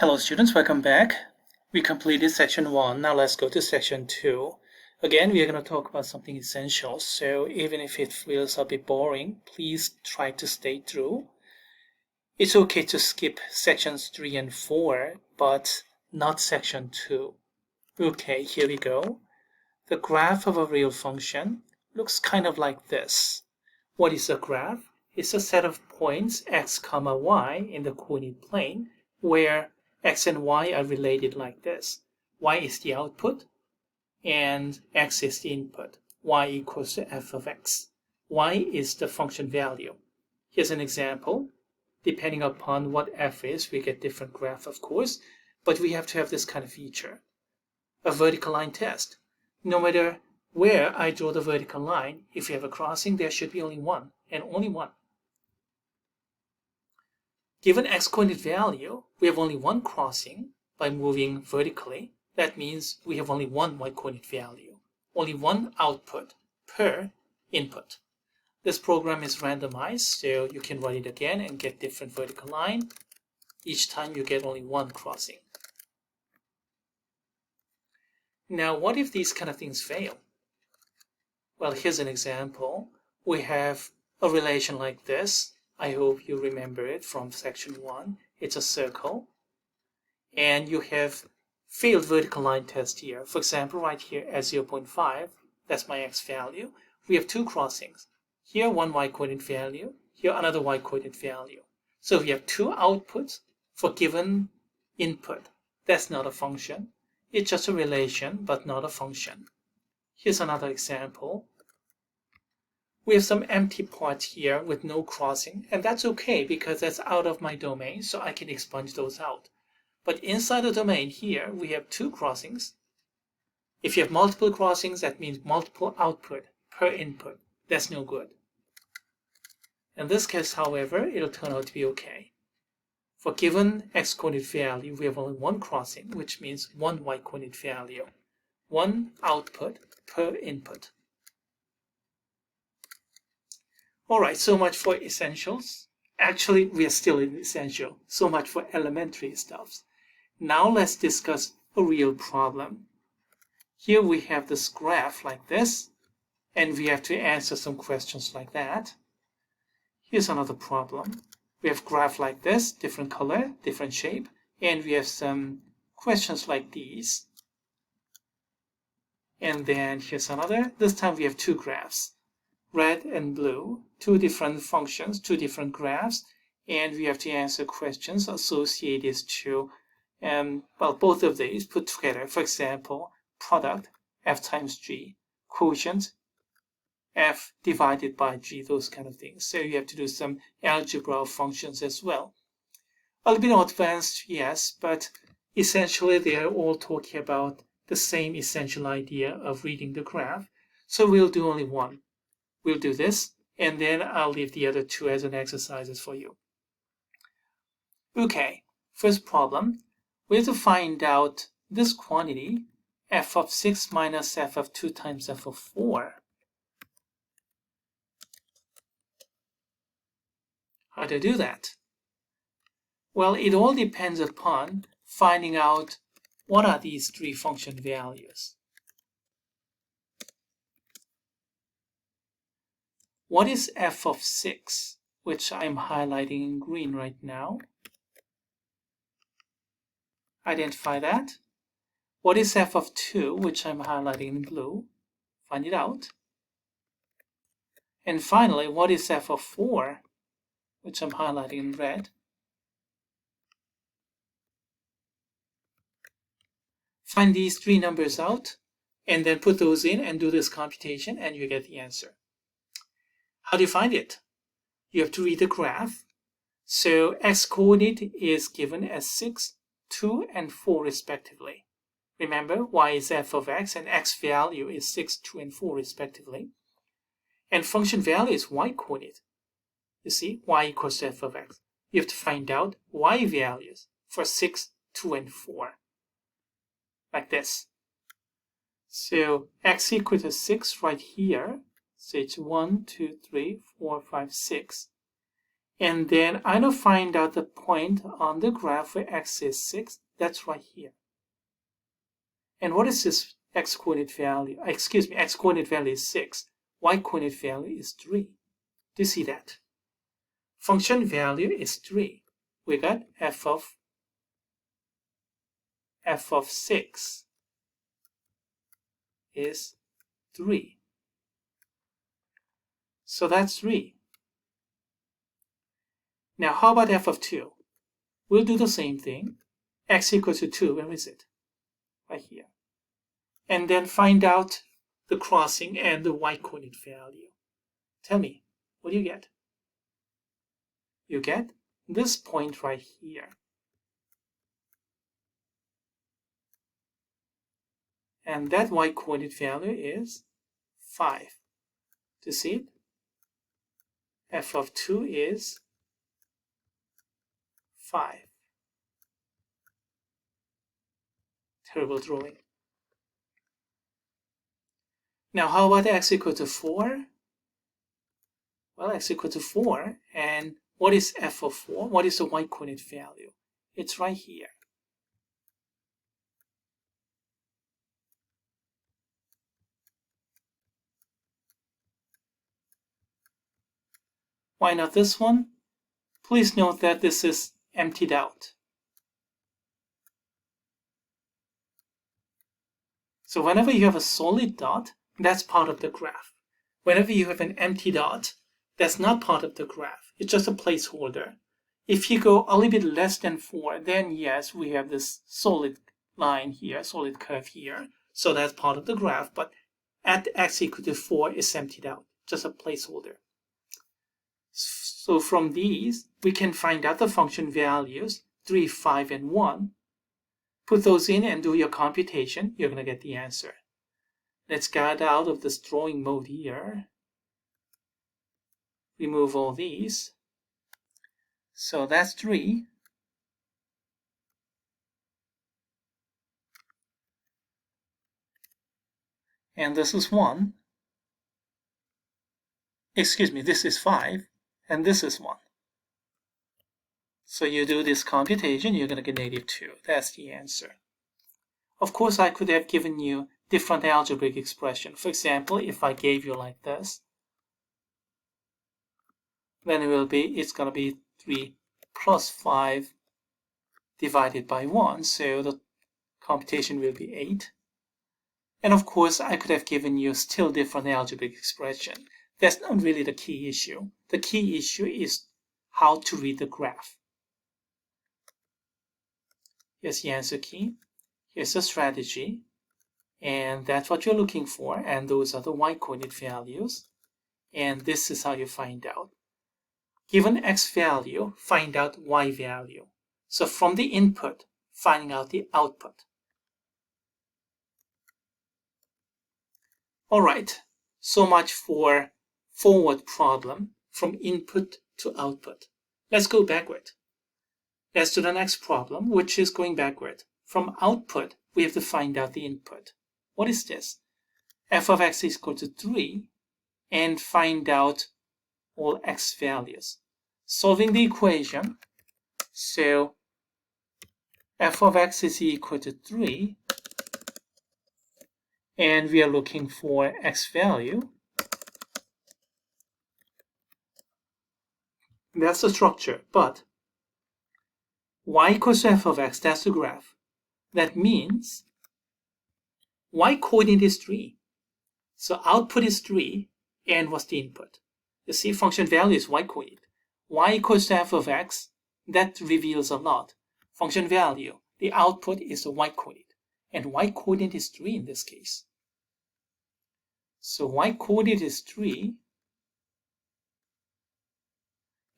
Hello students, welcome back. We completed section 1, now let's go to section 2. Again, we are going to talk about something essential, so even if it feels a bit boring, please try to stay through. It's okay to skip sections 3 and 4, but not section 2. Okay, here we go. The graph of a real function looks kind of like this. What is a graph? It's a set of points x comma y in the coordinate plane where x and y are related like this. Y is the output and x is the input. Y equals to f of x. Y is the function value. Here's an example. Depending upon what f is, we get different graph, of course, but we have to have this kind of feature. A vertical line test. No matter where I draw the vertical line, if you have a crossing, there should be only one, and only one. Given x coordinate value, we have only one crossing by moving vertically. That means we have only one y coordinate value, only one output per input. This program is randomized, so you can run it again and get different vertical line. Each time you get only one crossing. Now, what if these kind of things fail? Well, here's an example. We have a relation like this. I hope you remember it from section 1. It's a circle. And you have failed vertical line test here. For example, right here at 0.5, that's my x value. We have two crossings. Here, one y coordinate value. Here, another y coordinate value. So we have two outputs for given input. That's not a function. It's just a relation, but not a function. Here's another example. We have some empty parts here with no crossing, and that's okay because that's out of my domain, so I can expunge those out. But inside the domain here, we have two crossings. If you have multiple crossings, that means multiple output per input. That's no good. In this case, however, it'll turn out to be okay. For given x coordinate value, we have only one crossing, which means one y coordinate value. One output per input. Alright, so much for essentials. Actually, we are still in essential. So much for elementary stuff. Now let's discuss a real problem. Here we have this graph like this, and we have to answer some questions like that. Here's another problem. We have graph like this, different color, different shape, and we have some questions like these. And then here's another. This time we have two graphs, red and blue, two different functions, two different graphs, and we have to answer questions associated to, both of these put together. For example, product, f times g, quotient, f divided by g, those kind of things. So you have to do some algebra of functions as well. A little bit more advanced, yes, but essentially they are all talking about the same essential idea of reading the graph. So we'll do only one. We'll do this, and then I'll leave the other two as an exercises for you. Okay, first problem. We have to find out this quantity, f of 6 minus f of 2 times f of 4. How to do that? Well, it all depends upon finding out what are these three function values. What is f of 6, which I'm highlighting in green right now? Identify that. What is f of 2, which I'm highlighting in blue? Find it out. And finally, what is f of 4, which I'm highlighting in red? Find these three numbers out, and then put those in and do this computation, and you get the answer. How do you find it? You have to read the graph. So x coordinate is given as 6, 2, and 4 respectively. Remember, y is f of x, and x value is 6, 2, and 4 respectively. And function value is y coordinate. You see, y equals to f of x. You have to find out y values for 6, 2, and 4. Like this. So x equal to 6 right here. So it's 1, 2, 3, 4, 5, 6. And then I now find out the point on the graph where x is 6. That's right here. And what is this x coordinate value? Excuse me, x coordinate value is 6. Y coordinate value is 3. Do you see that? Function value is 3. We got f of 6 is 3. So that's 3. Now how about f of 2? We'll do the same thing. X equals to 2, where is it? Right here. And then find out the crossing and the y coordinate value. Tell me, what do you get? You get this point right here. And that y coordinate value is 5. Do you see it? F of 2 is 5. Terrible drawing. Now how about x equal to 4? Well, x equal to 4. And what is f of 4? What is the y coordinate value? It's right here. Why not this one? Please note that this is emptied out. So whenever you have a solid dot, that's part of the graph. Whenever you have an empty dot, that's not part of the graph. It's just a placeholder. If you go a little bit less than 4, then yes, we have this solid line here, solid curve here. So that's part of the graph, but at x equal to 4 is emptied out, just a placeholder. So from these, we can find out the function values, 3, 5, and 1. Put those in and do your computation. You're going to get the answer. Let's get out of this drawing mode here. Remove all these. So that's 3. And this is 1. Excuse me, this is 5. And this is 1. So you do this computation, you're going to get -2. That's the answer. Of course, I could have given you different algebraic expression. For example, if I gave you like this, then it's going to be 3 plus 5 divided by 1. So the computation will be 8. And of course, I could have given you still different algebraic expression. That's not really the key issue. The key issue is how to read the graph. Here's the answer key. Here's the strategy. And that's what you're looking for. And those are the y coordinate values. And this is how you find out. Given x value, find out y value. So from the input, finding out the output. All right. So much for forward problem from input to output. Let's go backward. Let's do the next problem, which is going backward. From output, we have to find out the input. What is this? F of x is equal to 3 and find out all x values. Solving the equation, so f of x is equal to 3 and we are looking for x value. That's the structure, but y equals to f of x, that's the graph. That means y coordinate is 3. So output is 3, and what's the input? You see, function value is y coordinate. Y equals to f of x, that reveals a lot. Function value, the output is the y coordinate, and y coordinate is 3 in this case. So y coordinate is 3,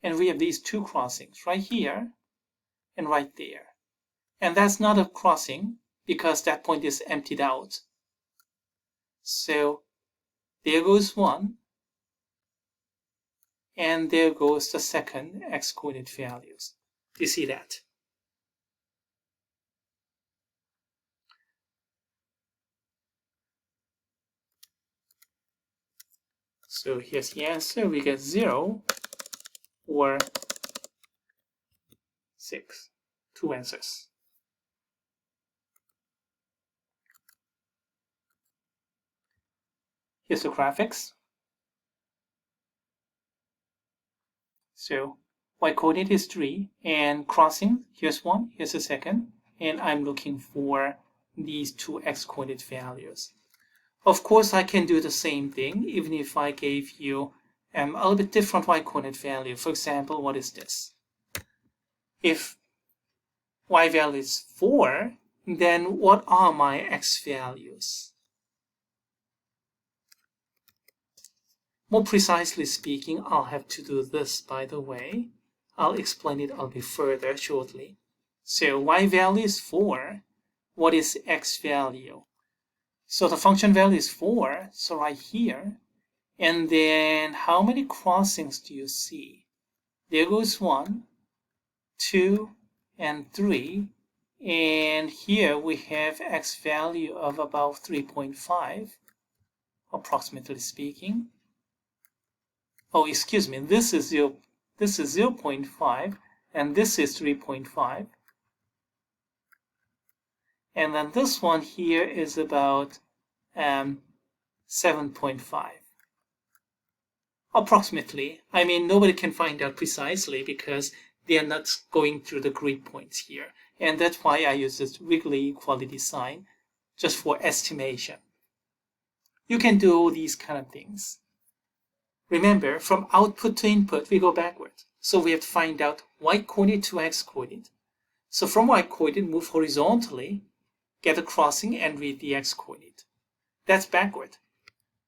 and we have these two crossings, right here and right there. And that's not a crossing because that point is emptied out. So there goes 1, and there goes the second x coordinate values. Do you see that? So here's the answer. We get 0 or 6. 2 answers. Here's the graphics. So y-coordinate is 3, and crossing, here's 1, here's the second, and I'm looking for these two x-coordinate values. Of course, I can do the same thing, even if I gave you a little bit different y-coordinate value. For example, what is this? If y value is 4, then what are my x values? More precisely speaking, I'll have to do this, by the way. I'll explain it a little bit further shortly. So y value is 4. What is x value? So the function value is 4, so right here. And then how many crossings do you see? There goes 1, 2, and 3. And here we have x value of about 3.5, approximately speaking. Oh, excuse me, this is 0.5, and this is 3.5. And then this one here is about 7.5. Approximately. I mean, nobody can find out precisely because they are not going through the grid points here. And that's why I use this wiggly equality sign, just for estimation. You can do all these kind of things. Remember, from output to input, we go backward. So we have to find out y-coordinate to x-coordinate. So from y-coordinate, move horizontally, get a crossing, and read the x-coordinate. That's backward.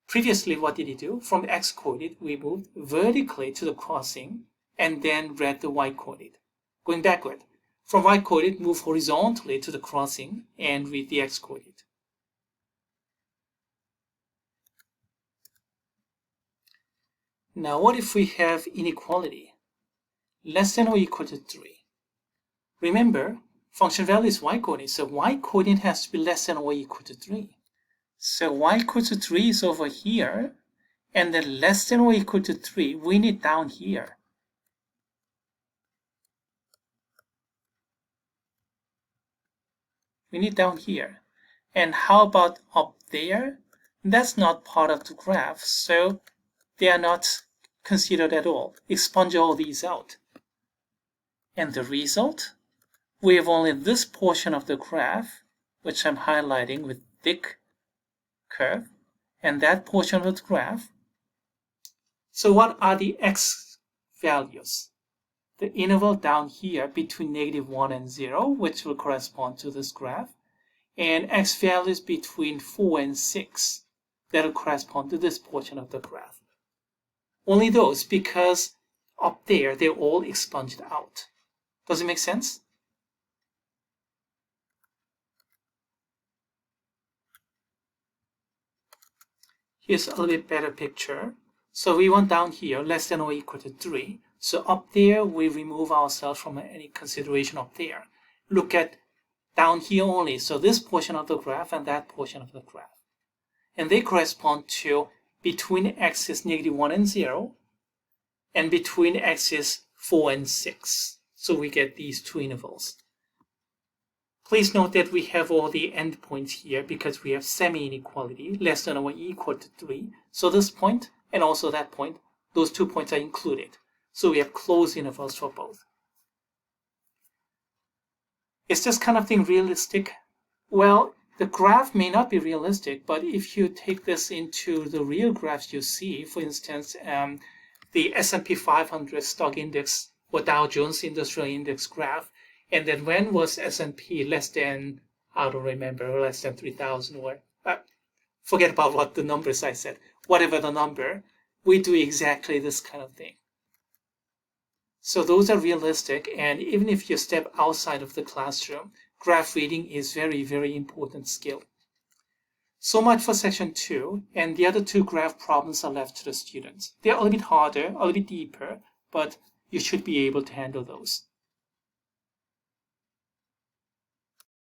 Previously, what did he do? From x-coordinate, we moved vertically to the crossing, and then read the y-coordinate. Going backward. From y-coordinate, move horizontally to the crossing, and read the x-coordinate. Now, what if we have inequality? Less than or equal to 3. Remember, function value is y-coordinate, so y-coordinate has to be less than or equal to 3. So y equals to 3 is over here, and then less than or equal to 3, we need down here. We need down here. And how about up there? That's not part of the graph, so they are not considered at all. Expunge all these out. And the result? We have only this portion of the graph, which I'm highlighting with thick curve, and that portion of the graph. So what are the x values? The interval down here between -1 and 0, which will correspond to this graph, and x values between 4 and 6, that will correspond to this portion of the graph. Only those, because up there they're all expunged out. Does it make sense? Here's a little bit better picture. So we want down here less than or equal to 3. So up there we remove ourselves from any consideration up there. Look at down here only. So this portion of the graph and that portion of the graph. And they correspond to between x's -1 and 0 and between x's 4 and 6. So we get these two intervals. Please note that we have all the endpoints here because we have semi-inequality, less than or equal to 3. So this point and also that point, those 2 points are included. So we have closed intervals for both. Is this kind of thing realistic? Well, the graph may not be realistic, but if you take this into the real graphs you see, for instance, the S&P 500 stock index or Dow Jones Industrial Index graph, and then when was S&P less than, I don't remember, less than 3,000 or, forget about what the numbers I said, whatever the number, we do exactly this kind of thing. So those are realistic, and even if you step outside of the classroom, graph reading is very, very important skill. So much for section 2, and the other 2 graph problems are left to the students. They're a little bit harder, a little bit deeper, but you should be able to handle those.